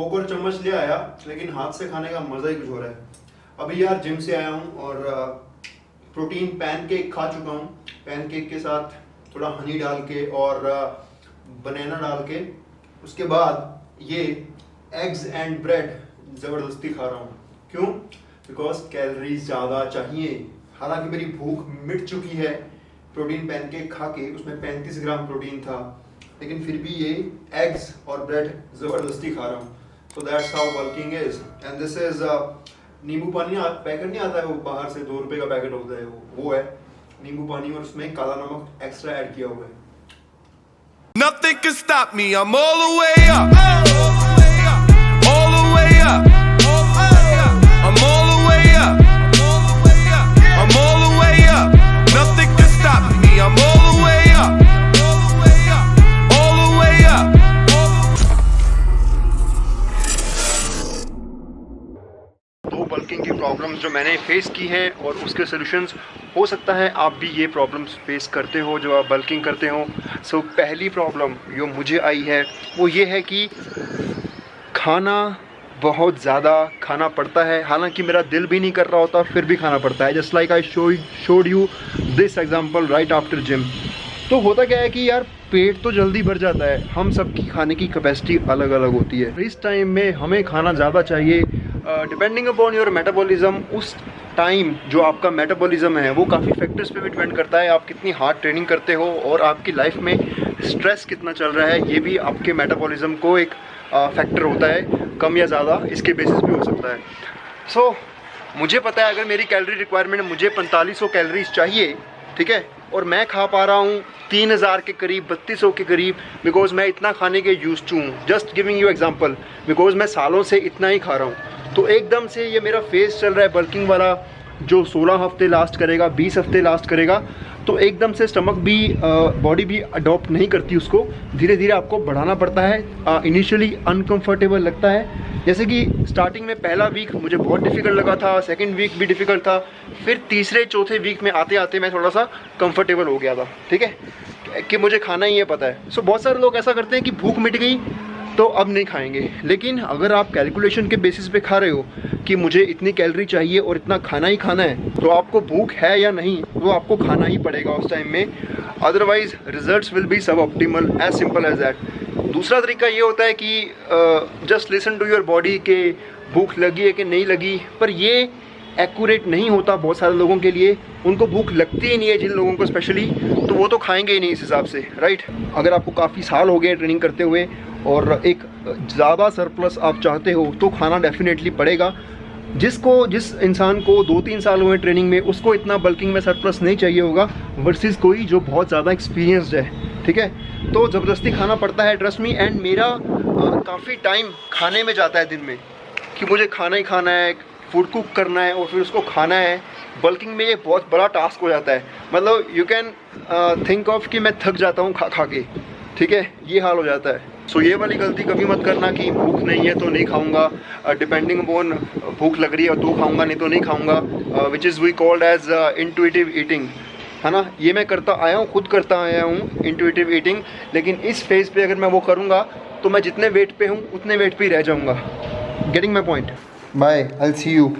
फोक और चम्मच ले आया, लेकिन हाथ से खाने का मज़ा ही कुछ हो रहा है। अभी यार जिम से आया हूँ और प्रोटीन पैनकेक खा चुका हूँ। पैनकेक के साथ थोड़ा हनी डाल के और बनाना डाल के, उसके बाद ये एग्स एंड ब्रेड ज़बरदस्ती खा रहा हूँ। क्यों? बिकॉज कैलोरीज ज़्यादा चाहिए। हालांकि मेरी भूख मिट चुकी है प्रोटीन पैनकेक खा के, उसमें 35 ग्राम प्रोटीन था, लेकिन फिर भी ये एग्स और ब्रेड ज़बरदस्ती खा रहा हूँ। So that's how bulking is. And this is नींबू पानी पैकेट नहीं आता है, वो बाहर से 2 रुपए का पैकेट होता है, वो है नींबू पानी, और उसमें काला नमक एक्स्ट्रा ऐड किया हुआ है। Nothing can stop me, I'm all the way up, all the way up, I'm all the way up, I'm all the way up, nothing can stop me, I'm all the way up, all the way up. दो bulking की problems जो मैंने face की है और उसके solutions, हो सकता है आप भी ये प्रॉब्लम्स फेस करते हो जो आप बल्किंग करते हो। सो पहली प्रॉब्लम जो मुझे आई है वो ये है कि खाना बहुत ज़्यादा खाना पड़ता है, हालांकि मेरा दिल भी नहीं कर रहा होता फिर भी खाना पड़ता है। Just like I showed you this example right after gym. तो होता क्या है कि यार पेट तो जल्दी भर जाता है, हम सबकी खाने की कैपेसिटी अलग अलग होती है। इस टाइम में हमें खाना ज़्यादा चाहिए डिपेंडिंग अपॉन योर मेटाबॉलिज्म। उस टाइम जो आपका मेटाबॉलिज्म है वो काफ़ी फैक्टर्स पे भी डिपेंड करता है। आप कितनी हार्ड ट्रेनिंग करते हो और आपकी लाइफ में स्ट्रेस कितना चल रहा है, ये भी आपके मेटाबॉलिज्म को एक फैक्टर होता है, कम या ज़्यादा इसके बेसिस पे हो सकता है। सो मुझे पता है अगर मेरी कैलोरी रिक्वायरमेंट मुझे 4500 कैलोरीज चाहिए, ठीक है, और मैं खा पा रहा हूँ 3000 के करीब, 3200 के करीब, बिकॉज मैं इतना खाने के यूज्ड टू हूँ। Just giving you example, because मैं सालों से इतना ही खा रहा हूँ। तो एकदम से ये मेरा फेज चल रहा है बल्किंग वाला जो 16 हफ्ते लास्ट करेगा, 20 हफ्ते लास्ट करेगा, तो एकदम से स्टमक भी बॉडी भी अडॉप्ट नहीं करती उसको, धीरे धीरे आपको बढ़ाना पड़ता है। इनिशियली अनकंफर्टेबल लगता है, जैसे कि स्टार्टिंग में पहला वीक मुझे बहुत डिफ़िकल्ट लगा था, सेकंड वीक भी डिफ़िकल्ट था, फिर तीसरे चौथे वीक में आते आते मैं थोड़ा सा कंफर्टेबल हो गया था, ठीक है, कि मुझे खाना ही है पता है। सो बहुत सारे लोग ऐसा करते हैं कि भूख मिट गई तो अब नहीं खाएंगे, लेकिन अगर आप कैलकुलेशन के बेसिस पे खा रहे हो कि मुझे इतनी कैलोरी चाहिए और इतना खाना ही खाना है, तो आपको भूख है या नहीं वो आपको खाना ही पड़ेगा उस टाइम में, otherwise results will be sub optimal, as simple as that. दूसरा तरीका ये होता है कि just listen to your body के भूख लगी है कि नहीं लगी, पर ये एक्यूरेट नहीं होता बहुत सारे लोगों के लिए। उनको भूख लगती ही नहीं है, जिन लोगों को स्पेशली, तो वो तो खाएंगे ही नहीं इस हिसाब से, राइट। अगर आपको काफ़ी साल हो गए ट्रेनिंग करते हुए और एक ज़्यादा सरप्लस आप चाहते हो तो खाना डेफिनेटली पड़ेगा। जिस इंसान को 2-3 साल हुए ट्रेनिंग में, उसको इतना बल्किंग में सरप्लस नहीं चाहिए होगा वर्सेस कोई जो बहुत ज़्यादा एक्सपीरियंस्ड है, ठीक है। तो ज़बरदस्ती खाना पड़ता है, ट्रस्ट मी। एंड मेरा काफ़ी टाइम खाने में जाता है दिन में, कि मुझे खाना ही खाना है, फूड कुक करना है और फिर उसको खाना है। बल्किंग में ये बहुत बड़ा टास्क हो जाता है, मतलब यू कैन थिंक ऑफ कि मैं थक जाता हूँ खा के, ठीक है, ये हाल हो जाता है। सो ये वाली गलती कभी मत करना कि भूख नहीं है तो नहीं खाऊंगा, डिपेंडिंग अपॉन भूख लग रही है तो खाऊंगा, नहीं तो नहीं खाऊंगा, which is we called as intuitive eating, है ना। ये मैं करता आया हूँ, खुद करता आया हूँ इंट्यूटिव ईटिंग, लेकिन इस फेज़ पे अगर मैं वो करूँगा तो मैं जितने वेट पे हूँ उतने वेट पे ही रह जाऊँगा। Getting my point? Bye, I will see you.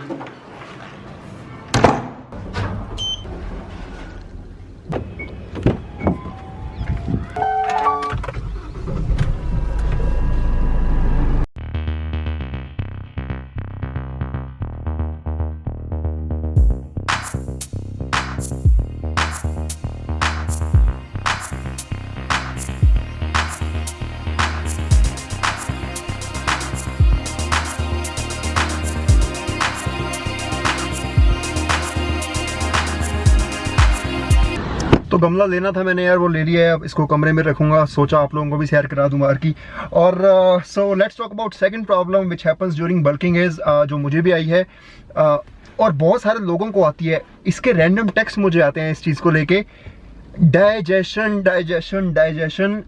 तो गमला लेना था मैंने यार, वो ले लिया है, अब इसको कमरे में रखूंगा, सोचा आप लोगों को भी शेयर करा दूं बाहर की। और so let's talk about second problem which happens during bulking is, जो मुझे भी आई है और बहुत सारे लोगों को आती है। इसके रैंडम टेक्स्ट मुझे आते हैं इस चीज़ को लेके,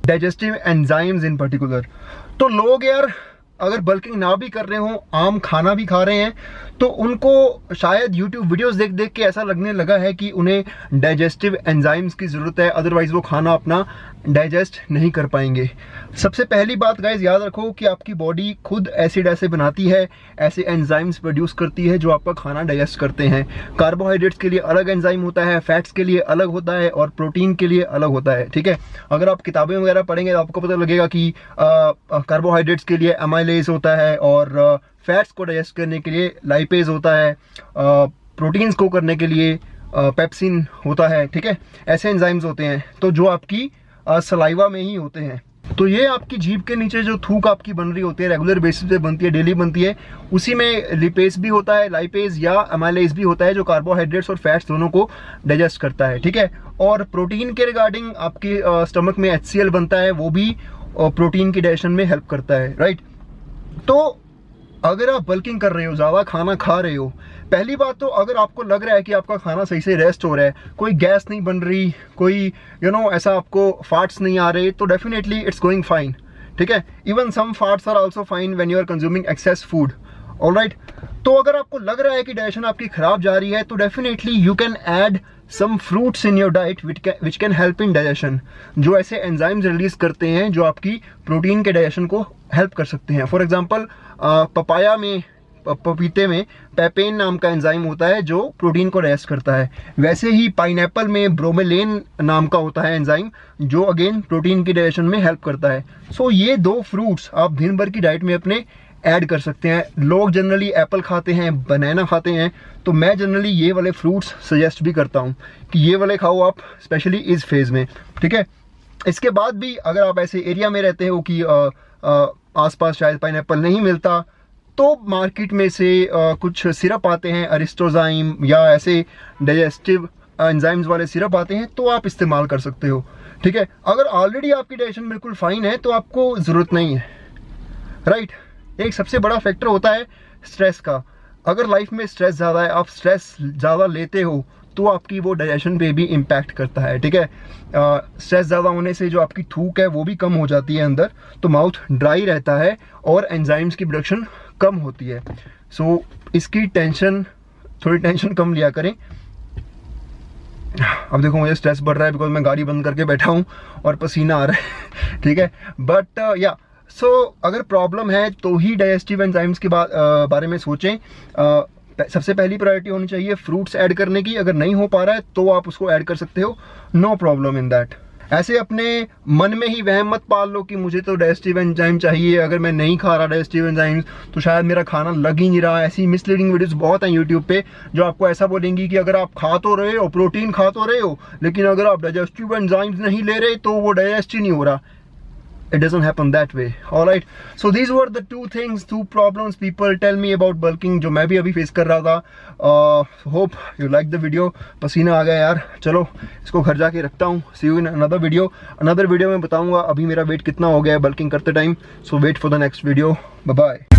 डाइजेस्टिव एंजाइम्स इन पर्टिकुलर। तो लोग यार अगर बल्किंग ना भी कर रहे हो, आम खाना भी खा रहे हैं, तो उनको शायद YouTube वीडियोस देख देख के ऐसा लगने लगा है कि उन्हें डाइजेस्टिव एंजाइम्स की ज़रूरत है, अदरवाइज़ वो खाना अपना डाइजेस्ट नहीं कर पाएंगे। सबसे पहली बात गाइस याद रखो कि आपकी बॉडी खुद एसिड ऐसे बनाती है, ऐसे एंजाइम्स प्रोड्यूस करती है जो आपका खाना डाइजेस्ट करते हैं। कार्बोहाइड्रेट्स के लिए अलग एंजाइम होता है, फैट्स के लिए अलग होता है और प्रोटीन के लिए अलग होता है, ठीक है। अगर आप किताबें वगैरह पढ़ेंगे तो आपको पता लगेगा कि कार्बोहाइड्रेट्स के लिए एमाइलेज होता है और फैट्स को डाइजेस्ट करने के लिए लाइपेज होता है, प्रोटीन्स को करने के लिए पेप्सिन होता है, ठीक है। ऐसे एंजाइम्स होते हैं तो जो आपकी सलाइवा में ही होते हैं। तो ये आपकी जीभ के नीचे जो थूक आपकी बन रही होती है, रेगुलर बेसिस पे बनती है, डेली बनती है, उसी में लिपेज भी होता है, लाइपेज या एमाइलेज भी होता है जो कार्बोहाइड्रेट्स और फैट्स दोनों को डाइजेस्ट करता है, ठीक है। और प्रोटीन के रिगार्डिंग आपके स्टमक में HCl बनता है, वो भी प्रोटीन की डाइजेशन में हेल्प करता है, राइट। तो अगर आप बल्किंग कर रहे हो, ज़्यादा खाना खा रहे हो, पहली बात तो अगर आपको लग रहा है कि आपका खाना सही से रेस्ट हो रहा है, कोई गैस नहीं बन रही, कोई ऐसा आपको फार्ट्स नहीं आ रहे, तो डेफिनेटली इट्स गोइंग फाइन, ठीक है। Even some farts are also fine when you are consuming excess food, alright. तो अगर आपको लग रहा है कि डाइजेशन आपकी खराब जा रही है, तो definitely you can add some fruits in your diet which can help in digestion, जो ऐसे एंजाइम्स रिलीज करते हैं जो आपकी प्रोटीन के डाइजेशन को हेल्प कर सकते हैं। फॉर एग्जाम्पल पपाया में, पपीते में पेपेन नाम का एंजाइम होता है जो प्रोटीन को डाइजेस्ट करता है। वैसे ही पाइनएप्पल में ब्रोमेलेन नाम का होता है एंजाइम जो अगेन प्रोटीन की डाइजेशन में हेल्प करता है। सो ये 2 फ्रूट्स आप दिन भर की डाइट में अपने ऐड कर सकते हैं। लोग जनरली एप्पल खाते हैं, बनाना खाते हैं, तो मैं जनरली ये वाले फ्रूट्स सजेस्ट भी करता हूँ कि ये वाले खाओ आप, स्पेशली इस फेज़ में, ठीक है। इसके बाद भी अगर आप ऐसे एरिया में रहते हो कि आसपास शायद पाइनएप्पल नहीं मिलता, तो मार्केट में से कुछ सिरप आते हैं, अरिस्टोजाइम या ऐसे डाइजेस्टिव एंजाइम्स वाले सिरप आते हैं, तो आप इस्तेमाल कर सकते हो, ठीक है। अगर ऑलरेडी आपकी डाइजेशन बिल्कुल फाइन है तो आपको ज़रूरत नहीं है, राइट। एक सबसे बड़ा फैक्टर होता है स्ट्रेस का। अगर लाइफ में स्ट्रेस ज़्यादा है, आप स्ट्रेस ज़्यादा लेते हो, तो आपकी वो डाइजेशन पे भी इम्पैक्ट करता है, ठीक है। स्ट्रेस ज़्यादा होने से जो आपकी थूक है वो भी कम हो जाती है अंदर, तो माउथ ड्राई रहता है और एंजाइम्स की प्रोडक्शन कम होती है। सो इसकी थोड़ी टेंशन कम लिया करें। अब देखो मुझे स्ट्रेस बढ़ रहा है बिकॉज मैं गाड़ी बंद करके बैठा हूँ और पसीना आ रहा है, ठीक है। बट या अगर प्रॉब्लम है तो ही डाइजेस्टिव एंजाइम्स के बारे में सोचें। सबसे पहली प्रायोरिटी होनी चाहिए फ्रूट्स ऐड करने की। अगर नहीं हो पा रहा है तो आप उसको ऐड कर सकते हो, नो प्रॉब्लम इन दैट। ऐसे अपने मन में ही वहम मत पाल लो कि मुझे तो डाइजेस्टिव एंजाइम चाहिए, अगर मैं नहीं खा रहा डाइजेस्टिव एंजाइम्स तो शायद मेरा खाना लग ही नहीं रहा। ऐसी मिसलीडिंग वीडियोस बहुत हैं यूट्यूब पे जो आपको ऐसा बोलेंगी कि अगर आप खा तो रहे हो, प्रोटीन खा तो रहे हो, लेकिन अगर आप डाइजेस्टिव एंजाइम्स नहीं ले रहे तो वो डाइजेस्ट ही नहीं हो रहा। It doesn't happen that way. All right. So these were the 2 problems people tell me about bulking जो मैं भी अभी फेस कर रहा था। Hope you like the video. पसीना आ गया यार, चलो इसको घर जाके रखता हूँ। See you in another video. Another video में बताऊँगा अभी मेरा वेट कितना हो गया है बल्किंग करते time. So wait for the next video. Bye bye.